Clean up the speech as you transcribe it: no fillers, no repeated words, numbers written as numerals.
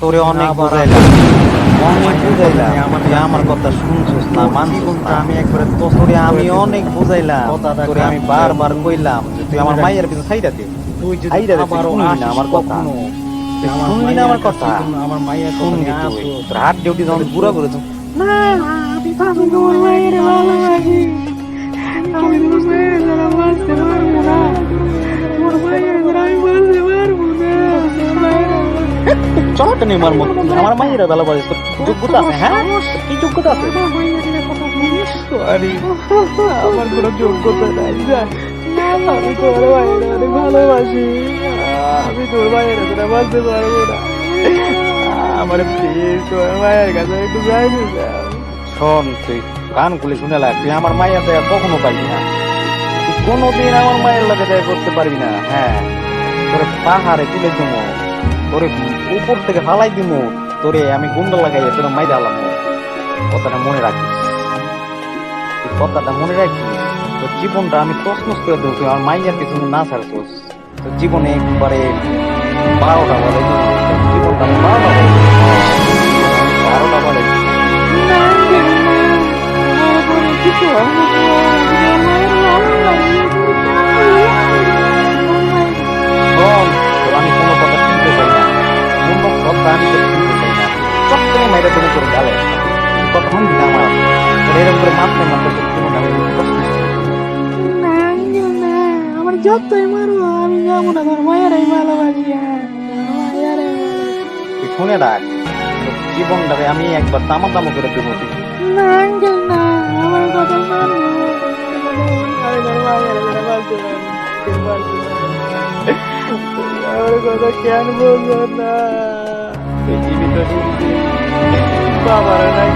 তোরে অনেক বুঝাইলাম, অনেক বুঝাইলাম, তুই আমার কথা শুনছিস না, মানছিস না। আমি একবারে তোরে আমি অনেক বুঝাইলাম, কথাটা তোরে আমি বারবার কইলাম যে তুই আমার মায়ের পিছনে ছাইড়া দে, তুই যদি ছাইড়া দে, তুই আবারও শুনবি না আসিস আমার কথা, কখনো, তুই শুনবি না আমার কথা, আমার মায়ের কথা শুনবি নিয়ে তুই। আসো। তোর হাত ডিউটি যখন পুরা করেছ, না আমি তোমার মায়ের ভালোবাসি, আমি তোমার মায়ের দ্বারা বাঁচতে পারবো না, তোমার মায়ের দ্বারা আমি বাঁচতে পারবো না, তোমার মায়ের চলাটা নেই আমার মতো, তুই আমার মায়ের ভালোবাসিস, তোর কি যোগ্যতা আছে? হ্যাঁ, তোর কি যোগ্যতা আছে? আমার মায়ের কথা বলিস। সরি, আমার কোনো যোগ্যতা নাই, জান। আমি তোমার মায়ের অনেক ভালোবাসি, আমি তোর মায়ের দ্বারা বাঁচতে পারবো না। আমার প্লিজ তোর মায়ের কাছে একটু যাইতে যাও। শোন, তুই কান খুলে শুনে লাগ, তুই আমার মায়ের দেখা কখনো পাইবি না, তুই কোনোদিন আমার মায়ের লাগে দেখা করতে পারবি না। হ্যাঁ, তোরে পাহাড়ে তুলে দিব, তোরে উপর থেকে ফালাই দিব, তোরে আমি গুন্ডা লাগাইয়া তোরে মাইরে আলাম। কথাটা মনে রাখিস, তুই কথাটা মনে রাখিস। তোর জীবনটা আমি তছনছ করে দেবো, তুই আমার মাইয়ার পিছনে না ছাড়ছোস, তোর জীবনে একবারে 12টা বলে জীবনটা আমি 12টা বলে 12টা বলে। আমার কোনো কিছু হবে না, আমার মায়ের ভালোবাসি। শোন, তোর আমি কোনো কথা শুনতে চাই না, কোনো কথা আমি তোর শুনতে চাই না, চট করে মেয়েটা তুমি তোর গালে কথা শুনবি না আমার। তোর এরকম করে মারতে মারতে তোর জীবন আমি কষ্ট দিচ্ছি। না আঙ্কেল না, আমার যতই মারবো আমি যাবো না, তোমার মায়ের ভালোবাসি, মায়ের তুই শুনে রাখ, তোর জীবনটাকে আমি একবার তামা তামা করে দেবো। তুই না আঙ্কেল না, আমার কথা মানবো, আমি তোর মায়ের দ্বারা বাঁচতে পারবো না, বাঁচতে পারবো না। তুমি আমার কথা কেন বলছো না? তুই জীবিত শুনছি, বাবার নাই